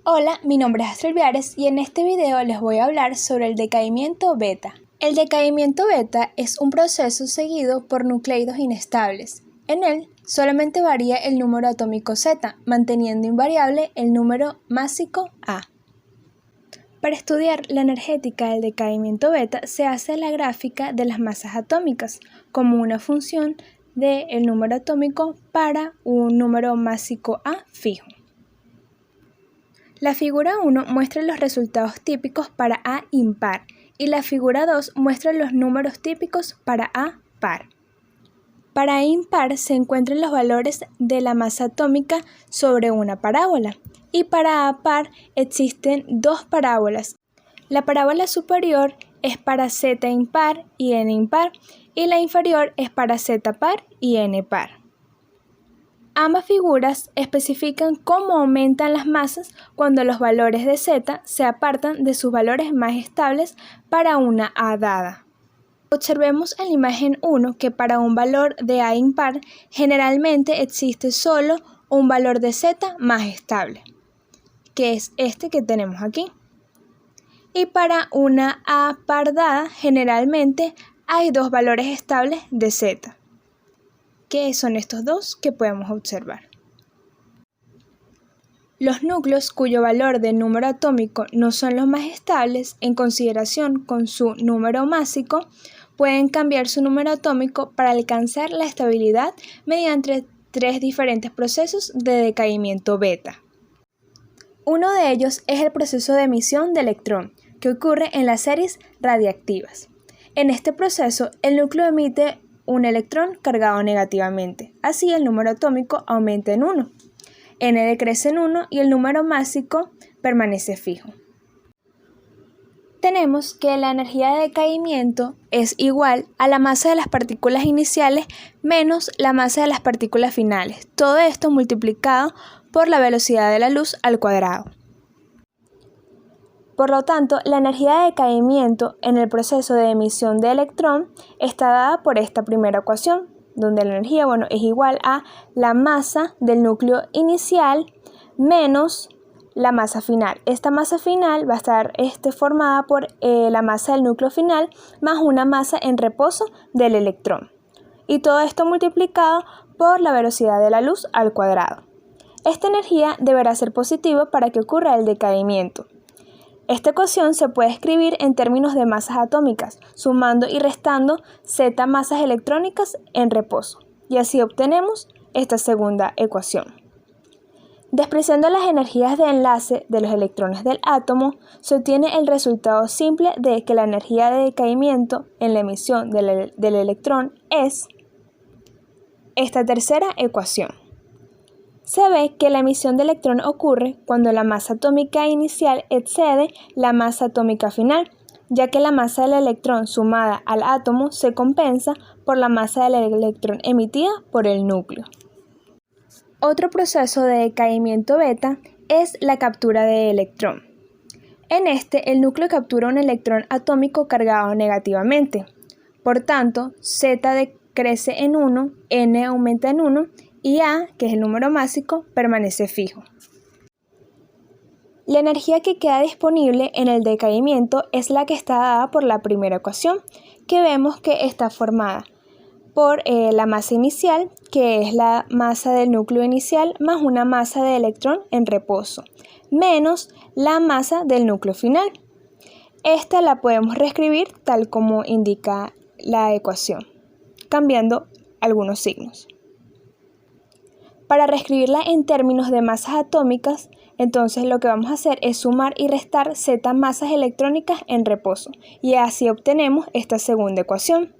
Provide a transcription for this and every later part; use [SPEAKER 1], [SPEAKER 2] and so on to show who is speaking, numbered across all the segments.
[SPEAKER 1] Hola, mi nombre es Astrid Viares y en este video les voy a hablar sobre el decaimiento beta. El decaimiento beta es un proceso seguido por nucleidos inestables. En él solamente varía el número atómico Z, manteniendo invariable el número másico A. Para estudiar la energética del decaimiento beta se hace la gráfica de las masas atómicas como una función del número atómico para un número másico A fijo. La figura 1 muestra los resultados típicos para A impar y la figura 2 muestra los números típicos para A par. Para A impar se encuentran los valores de la masa atómica sobre una parábola y para A par existen dos parábolas. La parábola superior es para Z impar y N impar y la inferior es para Z par y N par. Ambas figuras especifican cómo aumentan las masas cuando los valores de Z se apartan de sus valores más estables para una A dada. Observemos en la imagen 1 que para un valor de A impar generalmente existe solo un valor de Z más estable, que es este que tenemos aquí. Y para una A par dada generalmente hay dos valores estables de Z, que son estos dos que podemos observar. Los núcleos cuyo valor de número atómico no son los más estables en consideración con su número másico pueden cambiar su número atómico para alcanzar la estabilidad mediante tres diferentes procesos de decaimiento beta. Uno de ellos es el proceso de emisión de electrón, que ocurre en las series radiactivas. En este proceso, el núcleo emite un electrón cargado negativamente. Así el número atómico aumenta en 1. N decrece en 1 y el número másico permanece fijo. Tenemos que la energía de decaimiento es igual a la masa de las partículas iniciales menos la masa de las partículas finales. Todo esto multiplicado por la velocidad de la luz al cuadrado. Por lo tanto, la energía de decaimiento en el proceso de emisión de electrón está dada por esta primera ecuación, donde la energía es igual a la masa del núcleo inicial menos la masa final. Esta masa final va a estar formada por la masa del núcleo final más una masa en reposo del electrón. Y todo esto multiplicado por la velocidad de la luz al cuadrado. Esta energía deberá ser positiva para que ocurra el decaimiento. Esta ecuación se puede escribir en términos de masas atómicas, sumando y restando Z masas electrónicas en reposo, y así obtenemos esta segunda ecuación. Despreciando las energías de enlace de los electrones del átomo, se obtiene el resultado simple de que la energía de decaimiento en la emisión del electrón es esta tercera ecuación. Se ve que la emisión de electrón ocurre cuando la masa atómica inicial excede la masa atómica final, ya que la masa del electrón sumada al átomo se compensa por la masa del electrón emitida por el núcleo. Otro proceso de decaimiento beta es la captura de electrón. En este, el núcleo captura un electrón atómico cargado negativamente. Por tanto, Z decrece en 1, N aumenta en 1, y A, que es el número másico, permanece fijo. La energía que queda disponible en el decaimiento es la que está dada por la primera ecuación, que vemos que está formada por la masa inicial, que es la masa del núcleo inicial, más una masa de electrón en reposo, menos la masa del núcleo final. Esta la podemos reescribir tal como indica la ecuación, cambiando algunos signos. Para reescribirla en términos de masas atómicas, entonces lo que vamos a hacer es sumar y restar Z masas electrónicas en reposo, y así obtenemos esta segunda ecuación.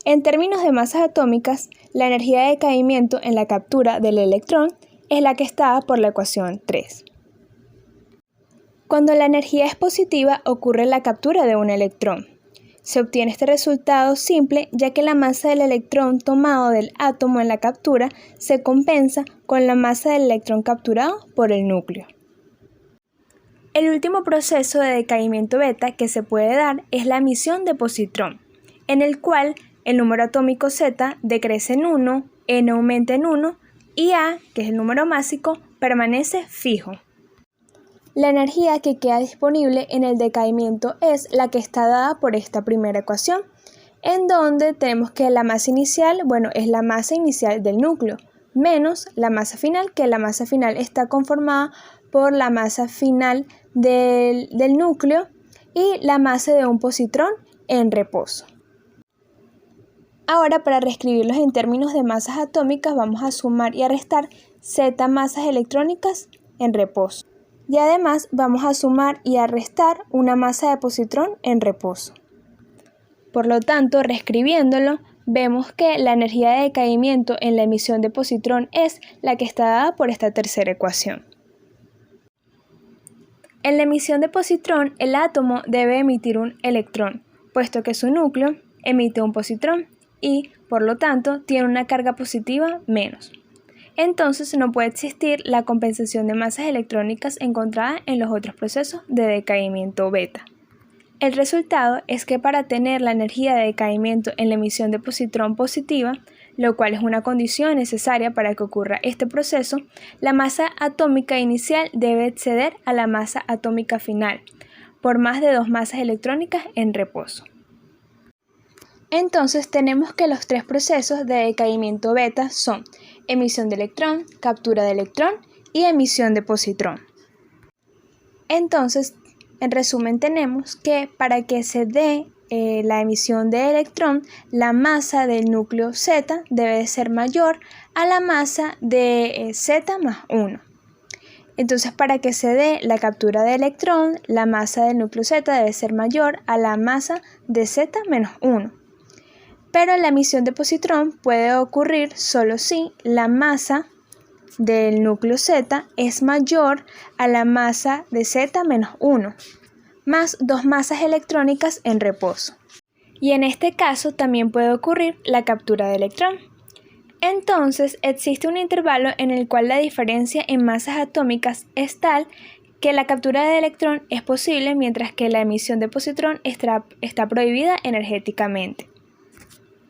[SPEAKER 1] En términos de masas atómicas, la energía de decaimiento en la captura del electrón es la que está por la ecuación 3. Cuando la energía es positiva, ocurre la captura de un electrón. Se obtiene este resultado simple ya que la masa del electrón tomado del átomo en la captura se compensa con la masa del electrón capturado por el núcleo. El último proceso de decaimiento beta que se puede dar es la emisión de positrón, en el cual el número atómico Z decrece en 1, N aumenta en 1 y A, que es el número másico, permanece fijo. La energía que queda disponible en el decaimiento es la que está dada por esta primera ecuación, en donde tenemos que la masa inicial, es la masa inicial del núcleo, menos la masa final, que la masa final está conformada por la masa final del núcleo y la masa de un positrón en reposo. Ahora, para reescribirlos en términos de masas atómicas, vamos a sumar y a restar z masas electrónicas en reposo. Y además vamos a sumar y a restar una masa de positrón en reposo. Por lo tanto, reescribiéndolo, vemos que la energía de decaimiento en la emisión de positrón es la que está dada por esta tercera ecuación. En la emisión de positrón, el átomo debe emitir un electrón, puesto que su núcleo emite un positrón y, por lo tanto, tiene una carga positiva menos. Entonces no puede existir la compensación de masas electrónicas encontrada en los otros procesos de decaimiento beta. El resultado es que para tener la energía de decaimiento en la emisión de positrón positiva, lo cual es una condición necesaria para que ocurra este proceso, la masa atómica inicial debe exceder a la masa atómica final, por más de 2 masas electrónicas en reposo. Entonces tenemos que los 3 procesos de decaimiento beta son emisión de electrón, captura de electrón y emisión de positrón. Entonces, en resumen, tenemos que para que se dé la emisión de electrón, la masa del núcleo Z debe de ser mayor a la masa de Z más 1. Entonces, para que se dé la captura de electrón, la masa del núcleo Z debe ser mayor a la masa de Z menos 1. Pero la emisión de positrón puede ocurrir solo si la masa del núcleo Z es mayor a la masa de Z menos 1, más 2 masas electrónicas en reposo. Y en este caso también puede ocurrir la captura de electrón. Entonces existe un intervalo en el cual la diferencia en masas atómicas es tal que la captura de electrón es posible mientras que la emisión de positrón está prohibida energéticamente.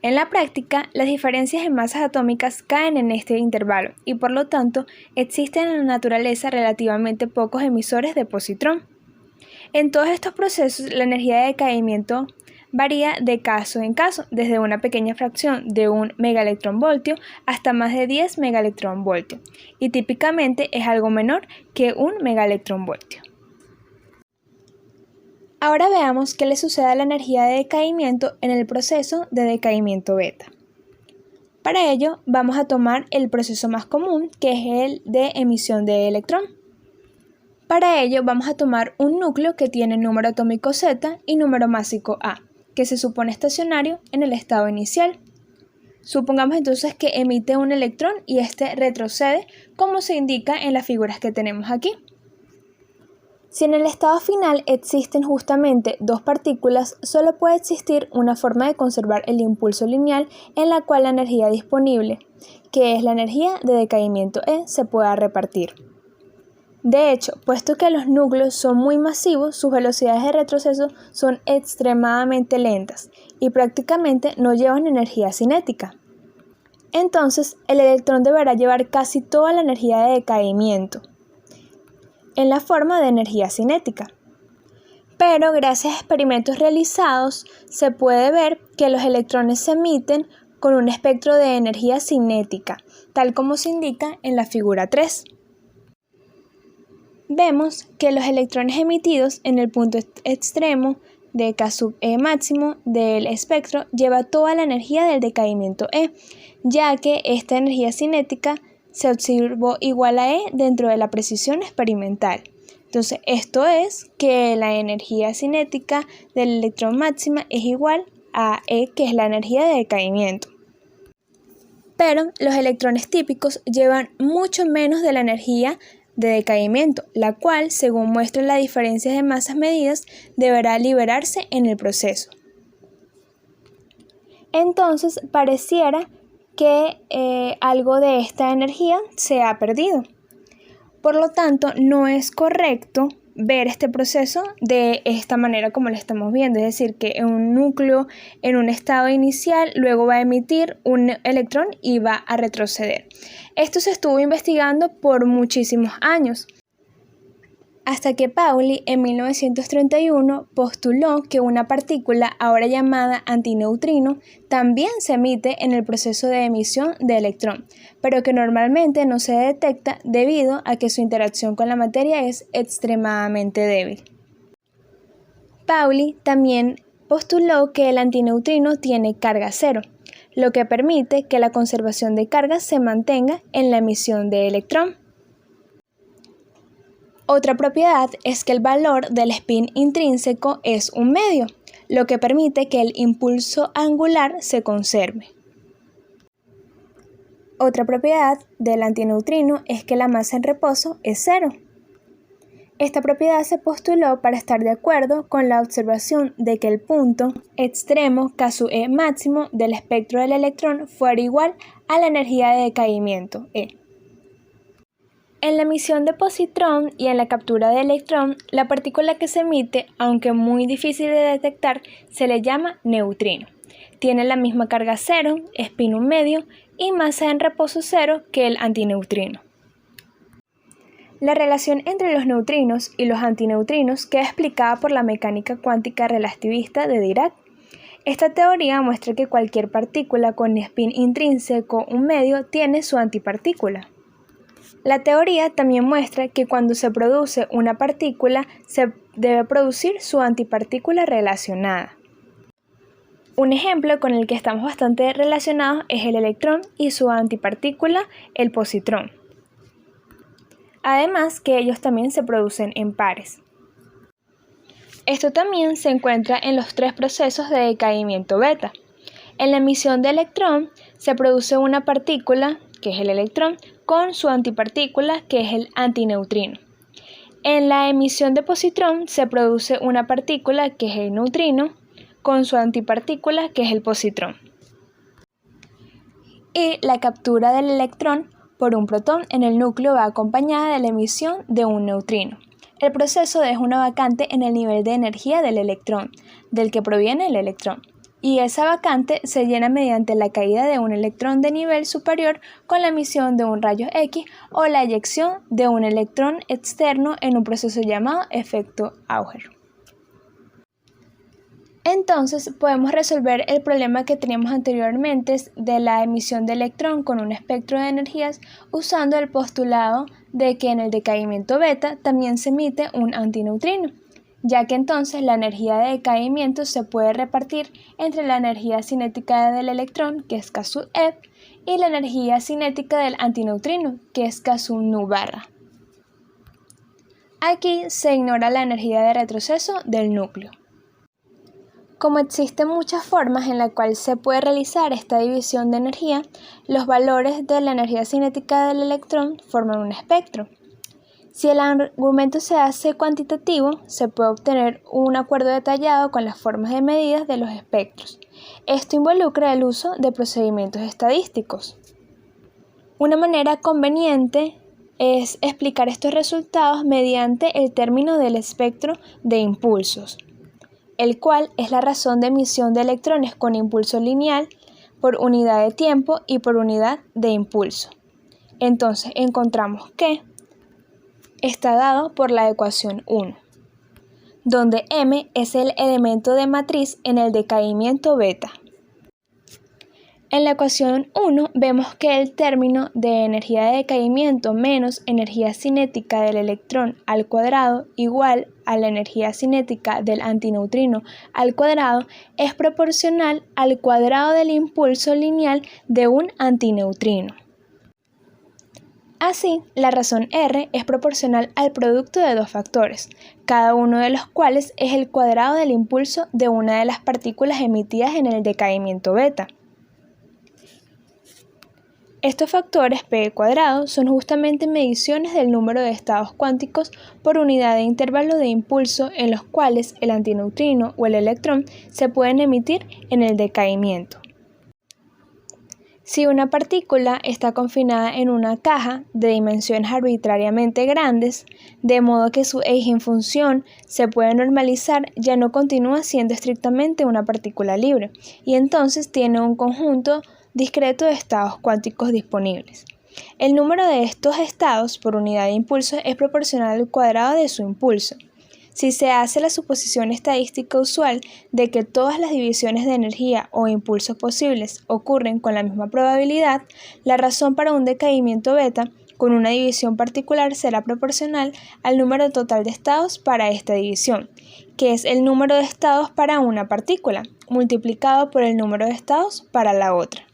[SPEAKER 1] En la práctica, las diferencias en masas atómicas caen en este intervalo y por lo tanto existen en la naturaleza relativamente pocos emisores de positrón. En todos estos procesos, la energía de decaimiento varía de caso en caso, desde una pequeña fracción de 1 megaelectronvoltio hasta más de 10 megaelectronvoltios, y típicamente es algo menor que 1 megaelectronvoltio. Ahora veamos qué le sucede a la energía de decaimiento en el proceso de decaimiento beta. Para ello, vamos a tomar el proceso más común, que es el de emisión de electrón. Para ello, vamos a tomar un núcleo que tiene número atómico Z y número másico A, que se supone estacionario en el estado inicial. Supongamos entonces que emite un electrón y este retrocede, como se indica en las figuras que tenemos aquí. Si en el estado final existen justamente 2 partículas, solo puede existir una forma de conservar el impulso lineal en la cual la energía disponible, que es la energía de decaimiento E, se pueda repartir. De hecho, puesto que los núcleos son muy masivos, sus velocidades de retroceso son extremadamente lentas y prácticamente no llevan energía cinética. Entonces, el electrón deberá llevar casi toda la energía de decaimiento en la forma de energía cinética. Pero gracias a experimentos realizados se puede ver que los electrones se emiten con un espectro de energía cinética, tal como se indica en la figura 3. Vemos que los electrones emitidos en el punto extremo de K sub E máximo del espectro lleva toda la energía del decaimiento E, ya que esta energía cinética se observó igual a E dentro de la precisión experimental. Entonces, esto es que la energía cinética del electrón máxima es igual a E, que es la energía de decaimiento. Pero los electrones típicos llevan mucho menos de la energía de decaimiento, la cual, según muestra la diferencia de masas medidas, deberá liberarse en el proceso. Entonces, pareciera que algo de esta energía se ha perdido. Por lo tanto, no es correcto ver este proceso de esta manera como lo estamos viendo, es decir, que un núcleo en un estado inicial luego va a emitir un electrón y va a retroceder. Esto se estuvo investigando por muchísimos años. hasta que Pauli en 1931 postuló que una partícula, ahora llamada antineutrino, también se emite en el proceso de emisión de electrón, pero que normalmente no se detecta debido a que su interacción con la materia es extremadamente débil. Pauli también postuló que el antineutrino tiene carga cero, lo que permite que la conservación de carga se mantenga en la emisión de electrón. Otra propiedad es que el valor del spin intrínseco es un medio, lo que permite que el impulso angular se conserve. Otra propiedad del antineutrino es que la masa en reposo es cero. Esta propiedad se postuló para estar de acuerdo con la observación de que el punto extremo K(E) máximo del espectro del electrón fuera igual a la energía de decaimiento, E. En la emisión de positrón y en la captura de electrón, la partícula que se emite, aunque muy difícil de detectar, se le llama neutrino. Tiene la misma carga cero, spin un medio y masa en reposo cero que el antineutrino. La relación entre los neutrinos y los antineutrinos queda explicada por la mecánica cuántica relativista de Dirac. Esta teoría muestra que cualquier partícula con spin intrínseco un medio tiene su antipartícula. La teoría también muestra que cuando se produce una partícula, se debe producir su antipartícula relacionada. Un ejemplo con el que estamos bastante relacionados es el electrón y su antipartícula, el positrón. Además que ellos también se producen en pares. Esto también se encuentra en los tres procesos de decaimiento beta. En la emisión de electrón se produce una partícula, que es el electrón, con su antipartícula, que es el antineutrino. En la emisión de positrón se produce una partícula, que es el neutrino, con su antipartícula, que es el positrón. Y la captura del electrón por un protón en el núcleo va acompañada de la emisión de un neutrino. El proceso deja una vacante en el nivel de energía del electrón, del que proviene el electrón, y esa vacante se llena mediante la caída de un electrón de nivel superior con la emisión de un rayo X o la eyección de un electrón externo en un proceso llamado efecto Auger. Entonces podemos resolver el problema que teníamos anteriormente de la emisión de electrón con un espectro de energías usando el postulado de que en el decaimiento beta también se emite un antineutrino, ya que entonces la energía de decaimiento se puede repartir entre la energía cinética del electrón, que es K(E), y la energía cinética del antineutrino, que es K(nu). Aquí se ignora la energía de retroceso del núcleo. Como existen muchas formas en las cuales se puede realizar esta división de energía, los valores de la energía cinética del electrón forman un espectro. Si el argumento se hace cuantitativo, se puede obtener un acuerdo detallado con las formas de medidas de los espectros. Esto involucra el uso de procedimientos estadísticos. Una manera conveniente es explicar estos resultados mediante el término del espectro de impulsos, el cual es la razón de emisión de electrones con impulso lineal por unidad de tiempo y por unidad de impulso. Entonces encontramos que está dado por la ecuación 1, donde m es el elemento de matriz en el decaimiento beta. En la ecuación 1 vemos que el término de energía de decaimiento menos energía cinética del electrón al cuadrado igual a la energía cinética del antineutrino al cuadrado es proporcional al cuadrado del impulso lineal de un antineutrino. Así, la razón R es proporcional al producto de dos factores, cada uno de los cuales es el cuadrado del impulso de una de las partículas emitidas en el decaimiento beta. Estos factores P² son justamente mediciones del número de estados cuánticos por unidad de intervalo de impulso en los cuales el antineutrino o el electrón se pueden emitir en el decaimiento. Si una partícula está confinada en una caja de dimensiones arbitrariamente grandes, de modo que su eigenfunción se puede normalizar, ya no continúa siendo estrictamente una partícula libre, y entonces tiene un conjunto discreto de estados cuánticos disponibles. El número de estos estados por unidad de impulso es proporcional al cuadrado de su impulso. Si se hace la suposición estadística usual de que todas las divisiones de energía o impulsos posibles ocurren con la misma probabilidad, la razón para un decaimiento beta con una división particular será proporcional al número total de estados para esta división, que es el número de estados para una partícula, multiplicado por el número de estados para la otra.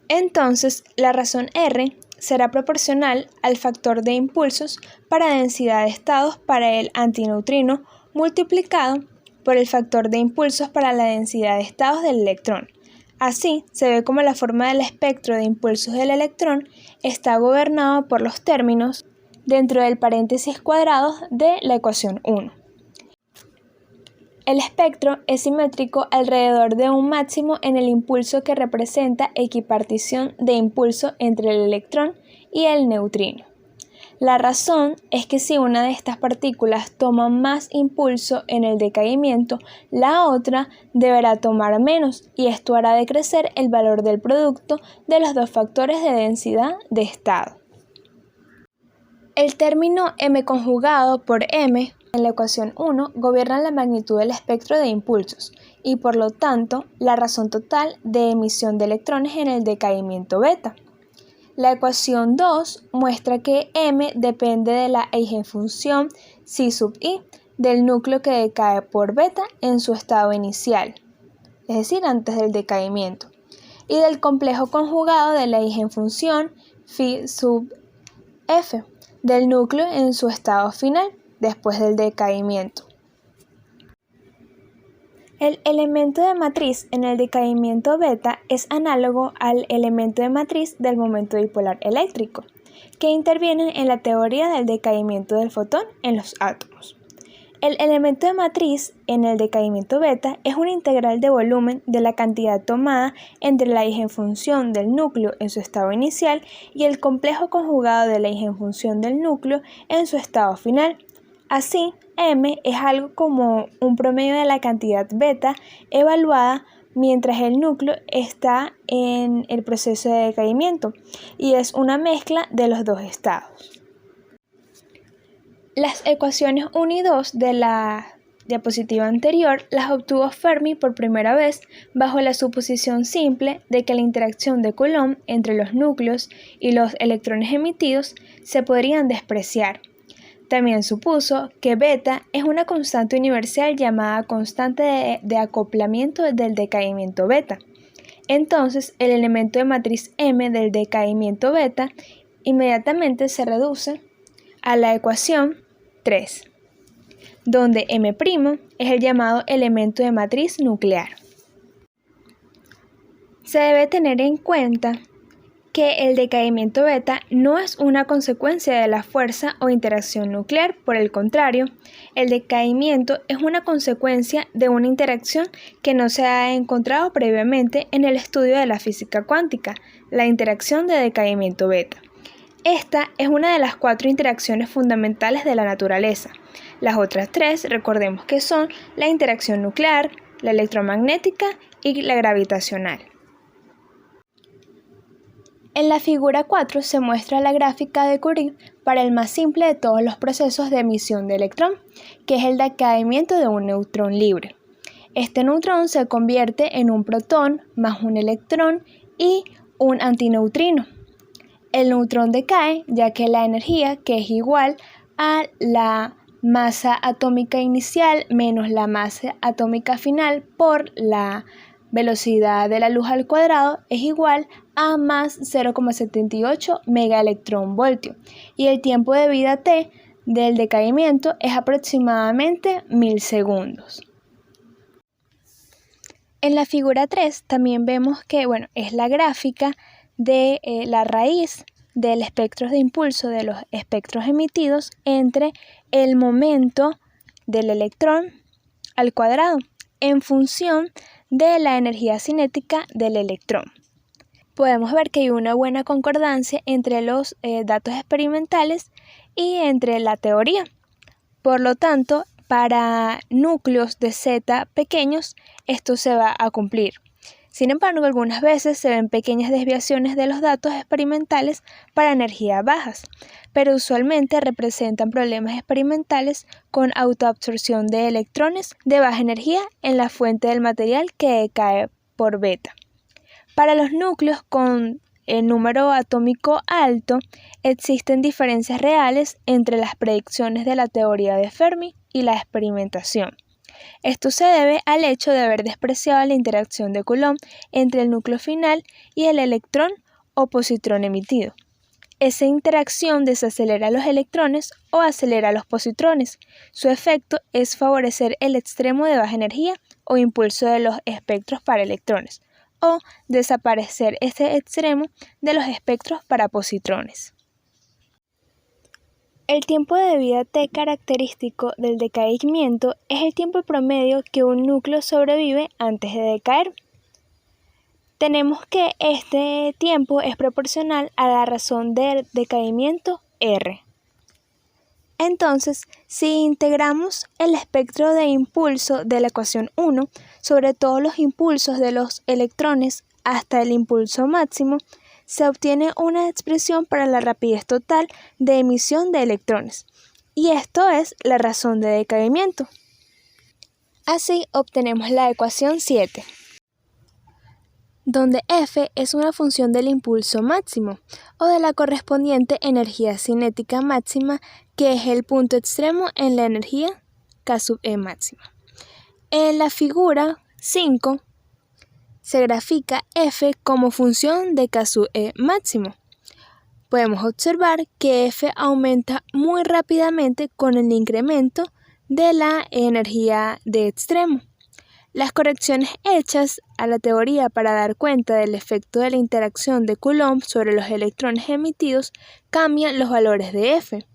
[SPEAKER 1] Entonces, la razón R será proporcional al factor de impulsos para densidad de estados para el antineutrino multiplicado por el factor de impulsos para la densidad de estados del electrón. Así, se ve como la forma del espectro de impulsos del electrón está gobernado por los términos dentro del paréntesis cuadrados de la ecuación 1. El espectro es simétrico alrededor de un máximo en el impulso que representa equipartición de impulso entre el electrón y el neutrino. La razón es que si una de estas partículas toma más impulso en el decaimiento, la otra deberá tomar menos, y esto hará decrecer el valor del producto de los dos factores de densidad de estado. El término m conjugado por m en la ecuación 1 gobierna la magnitud del espectro de impulsos y por lo tanto la razón total de emisión de electrones en el decaimiento beta. La ecuación 2 muestra que m depende de la eigenfunción psi sub i del núcleo que decae por beta en su estado inicial, es decir, antes del decaimiento, y del complejo conjugado de la eigenfunción phi sub f del núcleo en su estado final, después del decaimiento. El elemento de matriz en el decaimiento beta es análogo al elemento de matriz del momento dipolar eléctrico, que intervienen en la teoría del decaimiento del fotón en los átomos. El elemento de matriz en el decaimiento beta es una integral de volumen de la cantidad tomada entre la eigenfunción del núcleo en su estado inicial y el complejo conjugado de la eigenfunción del núcleo en su estado final. Así, m es algo como un promedio de la cantidad beta evaluada mientras el núcleo está en el proceso de decaimiento y es una mezcla de los dos estados. Las ecuaciones 1 y 2 de la diapositiva anterior las obtuvo Fermi por primera vez bajo la suposición simple de que la interacción de Coulomb entre los núcleos y los electrones emitidos se podrían despreciar. También supuso que beta es una constante universal llamada constante de acoplamiento del decaimiento beta. Entonces, el elemento de matriz M del decaimiento beta inmediatamente se reduce a la ecuación 3, donde M' es el llamado elemento de matriz nuclear. Se debe tener en cuenta que el decaimiento beta no es una consecuencia de la fuerza o interacción nuclear, por el contrario, el decaimiento es una consecuencia de una interacción que no se ha encontrado previamente en el estudio de la física cuántica, la interacción de decaimiento beta. Esta es una de las 4 interacciones fundamentales de la naturaleza. Las otras 3, recordemos que son la interacción nuclear, la electromagnética y la gravitacional. En la figura 4 se muestra la gráfica de Curie para el más simple de todos los procesos de emisión de electrón, que es el decaimiento de un neutrón libre. Este neutrón se convierte en un protón más un electrón y un antineutrino. El neutrón decae ya que la energía, que es igual a la masa atómica inicial menos la masa atómica final por la velocidad de la luz al cuadrado, es igual a más 0,78 megaelectronvoltio y el tiempo de vida T del decaimiento es aproximadamente 1000 segundos. En la figura 3 también vemos que es la gráfica de la raíz del espectro de impulso de los espectros emitidos entre el momento del electrón al cuadrado en función de la energía cinética del electrón. Podemos ver que hay una buena concordancia entre los datos experimentales y entre la teoría. Por lo tanto, para núcleos de Z pequeños, esto se va a cumplir. Sin embargo, algunas veces se ven pequeñas desviaciones de los datos experimentales para energías bajas, pero usualmente representan problemas experimentales con autoabsorción de electrones de baja energía en la fuente del material que decae por beta. Para los núcleos con el número atómico alto, existen diferencias reales entre las predicciones de la teoría de Fermi y la experimentación. Esto se debe al hecho de haber despreciado la interacción de Coulomb entre el núcleo final y el electrón o positrón emitido. Esa interacción desacelera los electrones o acelera los positrones. Su efecto es favorecer el extremo de baja energía o impulso de los espectros para electrones, o desaparecer ese extremo de los espectros para positrones. El tiempo de vida T característico del decaimiento es el tiempo promedio que un núcleo sobrevive antes de decaer. Tenemos que este tiempo es proporcional a la razón del decaimiento R. Entonces, si integramos el espectro de impulso de la ecuación 1 sobre todos los impulsos de los electrones hasta el impulso máximo, se obtiene una expresión para la rapidez total de emisión de electrones, y esto es la razón de decaimiento. Así obtenemos la ecuación 7, donde F es una función del impulso máximo, o de la correspondiente energía cinética máxima, que es el punto extremo en la energía K sub E máxima. En la figura 5, se grafica F como función de K sub E máximo. Podemos observar que F aumenta muy rápidamente con el incremento de la energía de extremo. Las correcciones hechas a la teoría para dar cuenta del efecto de la interacción de Coulomb sobre los electrones emitidos cambian los valores de F.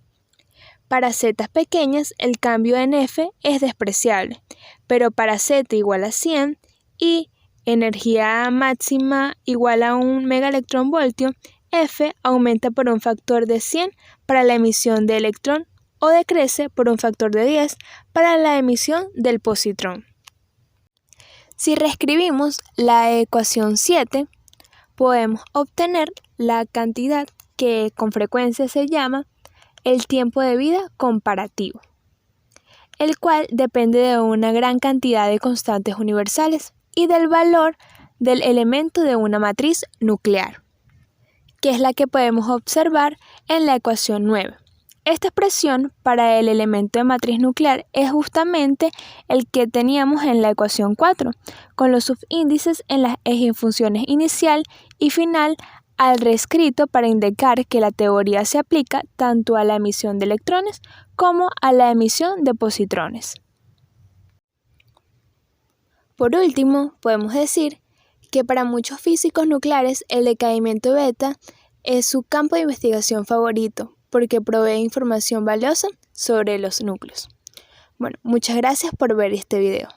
[SPEAKER 1] Para z pequeñas, el cambio en F es despreciable, pero para z igual a 100 y energía máxima igual a 1 megaelectronvoltio, F aumenta por un factor de 100 para la emisión de electrón o decrece por un factor de 10 para la emisión del positrón. Si reescribimos la ecuación 7, podemos obtener la cantidad que con frecuencia se llama el tiempo de vida comparativo, el cual depende de una gran cantidad de constantes universales y del valor del elemento de una matriz nuclear, que es la que podemos observar en la ecuación 9. Esta expresión para el elemento de matriz nuclear es justamente el que teníamos en la ecuación 4, con los subíndices en las ejefunciones inicial y final al reescrito para indicar que la teoría se aplica tanto a la emisión de electrones como a la emisión de positrones. Por último, podemos decir que para muchos físicos nucleares el decaimiento beta es su campo de investigación favorito porque provee información valiosa sobre los núcleos. Bueno, muchas gracias por ver este video.